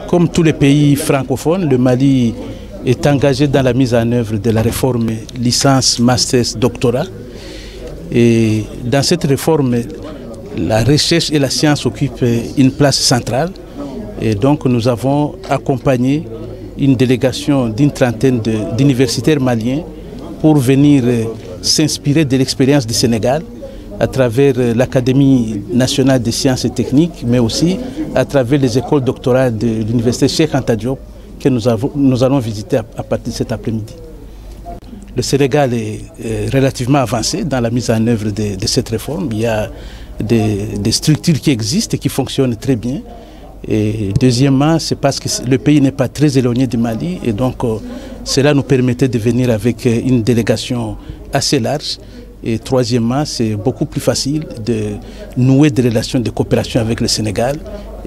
Comme tous les pays francophones, le Mali est engagé dans la mise en œuvre de la réforme licence, master, doctorat. Et dans cette réforme, la recherche et la science occupent une place centrale. Et donc nous avons accompagné une délégation d'une trentaine d'universitaires maliens pour venir s'inspirer de l'expérience du Sénégal à travers l'Académie nationale des sciences et techniques, mais aussi à travers les écoles doctorales de l'université Cheikh Anta Diop que nous allons visiter à partir de cet après-midi. Le Sénégal est relativement avancé dans la mise en œuvre de cette réforme. Il y a des structures qui existent et qui fonctionnent très bien. Et deuxièmement, c'est parce que le pays n'est pas très éloigné du Mali et donc cela nous permettait de venir avec une délégation assez large. Et troisièmement, c'est beaucoup plus facile de nouer des relations de coopération avec le Sénégal.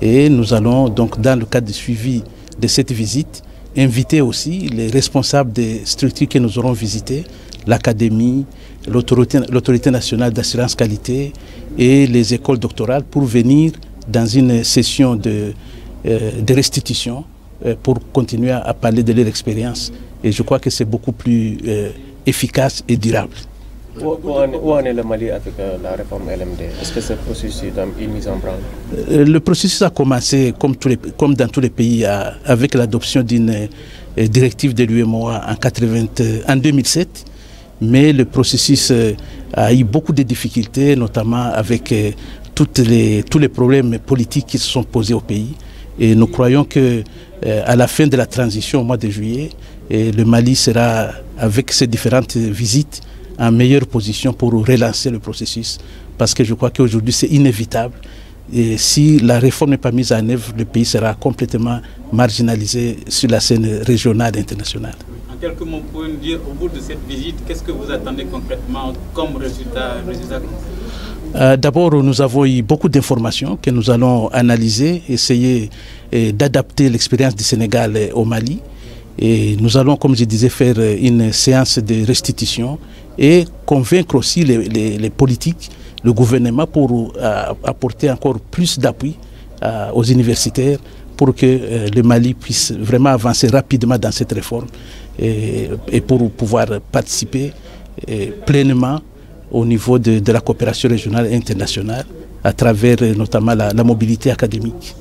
Et nous allons donc, dans le cadre du suivi de cette visite, inviter aussi les responsables des structures que nous aurons visitées, l'Académie, l'Autorité nationale d'assurance qualité et les écoles doctorales pour venir dans une session de restitution pour continuer à parler de leur expérience. Et je crois que c'est beaucoup plus efficace et durable. Où en est le Mali avec la réforme LMD? Est-ce que ce processus est mise en branle? Le processus a commencé, comme dans tous les pays, avec l'adoption d'une directive de l'UEMOA en 2007. Mais le processus a eu beaucoup de difficultés, notamment avec tous les problèmes politiques qui se sont posés au pays. Et nous croyons qu'à la fin de la transition au mois de juillet, le Mali sera, avec ces différentes visites, en meilleure position pour relancer le processus. Parce que je crois qu'aujourd'hui c'est inévitable. Et si la réforme n'est pas mise en œuvre, le pays sera complètement marginalisé sur la scène régionale et internationale. En quelques mots, vous pouvez nous dire, au bout de cette visite, qu'est-ce que vous attendez concrètement comme résultat? D'abord, nous avons eu beaucoup d'informations que nous allons analyser, essayer d'adapter l'expérience du Sénégal au Mali. Et nous allons, comme je disais, faire une séance de restitution et convaincre aussi les politiques, le gouvernement pour apporter encore plus d'appui aux universitaires pour que le Mali puisse vraiment avancer rapidement dans cette réforme et pour pouvoir participer pleinement au niveau de la coopération régionale et internationale à travers notamment la mobilité académique.